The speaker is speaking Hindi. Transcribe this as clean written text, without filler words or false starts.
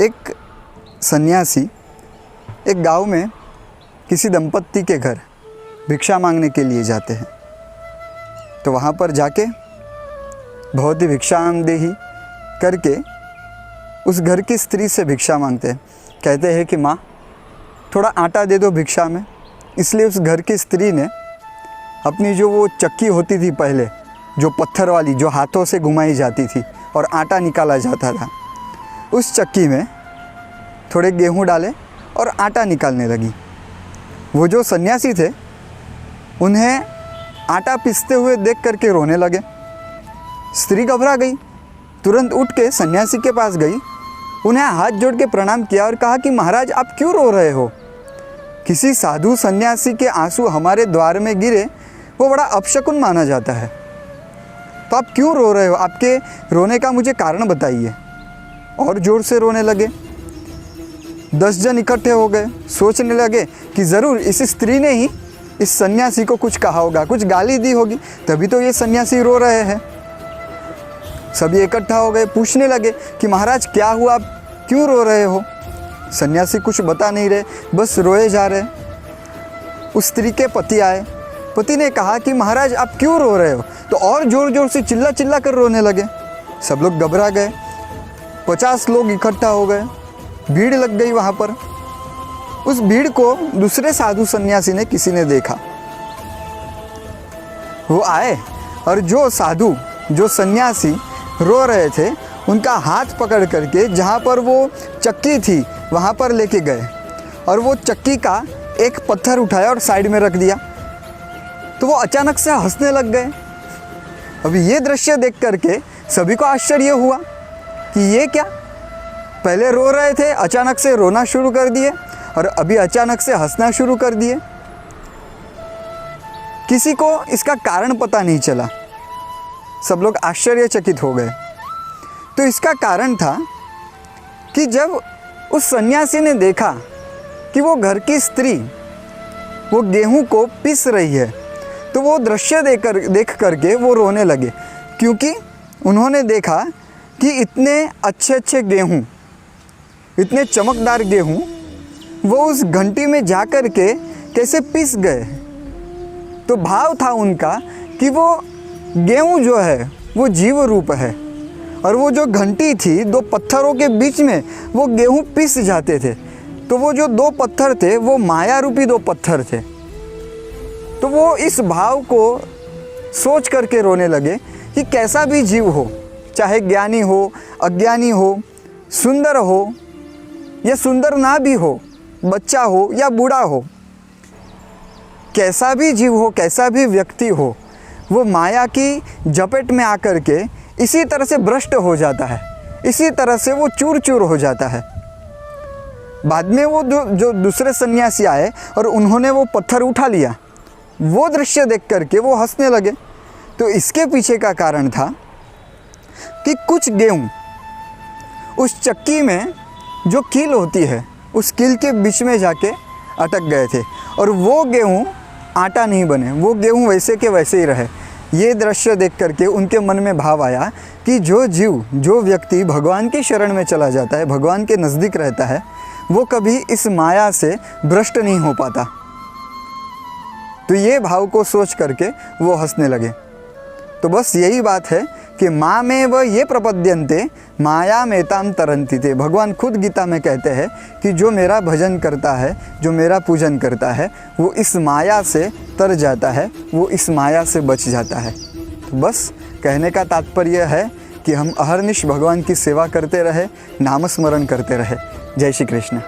एक सन्यासी एक गांव में किसी दंपत्ति के घर भिक्षा मांगने के लिए जाते हैं। तो वहाँ पर जाके भवती भिक्षाम देहि करके उस घर की स्त्री से भिक्षा मांगते हैं। कहते हैं कि माँ थोड़ा आटा दे दो भिक्षा में। इसलिए उस घर की स्त्री ने अपनी जो वो चक्की होती थी पहले, जो पत्थर वाली, जो हाथों से घुमाई जाती थी और आटा निकाला जाता था, उस चक्की में थोड़े गेहूँ डाले और आटा निकालने लगी। वो जो सन्यासी थे उन्हें आटा पीसते हुए देख करके रोने लगे। स्त्री घबरा गई, तुरंत उठ के सन्यासी के पास गई, उन्हें हाथ जोड़ के प्रणाम किया और कहा कि महाराज आप क्यों रो रहे हो? किसी साधु सन्यासी के आंसू हमारे द्वार में गिरे वो बड़ा अपशकुन माना जाता है, तो आप क्यों रो रहे हो? आपके रोने का मुझे कारण बताइए। और ज़ोर से रोने लगे। 10 जन इकट्ठे हो गए, सोचने लगे कि ज़रूर इस स्त्री ने ही इस सन्यासी को कुछ कहा होगा, कुछ गाली दी होगी, तभी तो ये सन्यासी रो रहे हैं। सभी इकट्ठा हो गए, पूछने लगे कि महाराज क्या हुआ, आप क्यों रो रहे हो? सन्यासी कुछ बता नहीं रहे, बस रोए जा रहे। उस स्त्री के पति आए। पति ने कहा कि महाराज आप क्यों रो रहे हो? तो और ज़ोर ज़ोर से चिल्ला चिल्ला कर रोने लगे। सब लोग घबरा गए। 50 लोग इकट्ठा हो गए, भीड़ लग गई वहाँ पर। उस भीड़ को दूसरे साधु सन्यासी ने किसी ने देखा। वो आए और जो साधु, जो सन्यासी रो रहे थे, उनका हाथ पकड़ करके जहाँ पर वो चक्की थी वहाँ पर लेके गए और वो चक्की का एक पत्थर उठाया और साइड में रख दिया। तो वो अचानक से हंसने लग गए। अभी ये दृश्य देख करके सभी को आश्चर्य हुआ कि ये क्या, पहले रो रहे थे, अचानक से रोना शुरू कर दिए और अभी अचानक से हंसना शुरू कर दिए। किसी को इसका कारण पता नहीं चला। सब लोग आश्चर्यचकित हो गए। तो इसका कारण था कि जब उस सन्यासी ने देखा कि वो घर की स्त्री वो गेहूं को पीस रही है, तो वो दृश्य देख करके वो रोने लगे, क्योंकि उन्होंने देखा कि इतने अच्छे अच्छे गेहूं, इतने चमकदार गेहूं वो उस घंटी में जा कर के कैसे पीस गए। तो भाव था उनका कि वो गेहूं जो है वो जीव रूप है और वो जो घंटी थी, 2 पत्थरों के बीच में वो गेहूं पीस जाते थे। तो वो जो 2 पत्थर थे वो माया रूपी 2 पत्थर थे। तो वो इस भाव को सोच करके रोने लगे कि कैसा भी जीव हो, चाहे ज्ञानी हो, अज्ञानी हो, सुंदर हो या सुंदर ना भी हो, बच्चा हो या बूढ़ा हो, कैसा भी जीव हो, कैसा भी व्यक्ति हो, वो माया की झपेट में आकर के इसी तरह से भ्रष्ट हो जाता है, इसी तरह से वो चूर चूर हो जाता है। बाद में वो जो दूसरे सन्यासी आए और उन्होंने वो पत्थर उठा लिया, वो दृश्य देख करके वो हंसने लगे। तो इसके पीछे का कारण था कि कुछ गेहूँ उस चक्की में जो कील होती है, उस कील के बीच में जाके अटक गए थे और वो गेहूँ आटा नहीं बने, वो गेहूँ वैसे के वैसे ही रहे। ये दृश्य देख करके उनके मन में भाव आया कि जो जीव, जो व्यक्ति भगवान की शरण में चला जाता है, भगवान के नज़दीक रहता है, वो कभी इस माया से भ्रष्ट नहीं हो पाता। तो ये भाव को सोच करके वो हंसने लगे। तो बस यही बात है कि माँ में वह ये प्रपद्यन्ते माया मेताम तरंती थे। भगवान खुद गीता में कहते हैं कि जो मेरा भजन करता है, जो मेरा पूजन करता है, वो इस माया से तर जाता है, वो इस माया से बच जाता है। तो बस कहने का तात्पर्य है कि हम अहर्निश भगवान की सेवा करते रहे, नाम स्मरण करते रहे। जय श्री कृष्ण।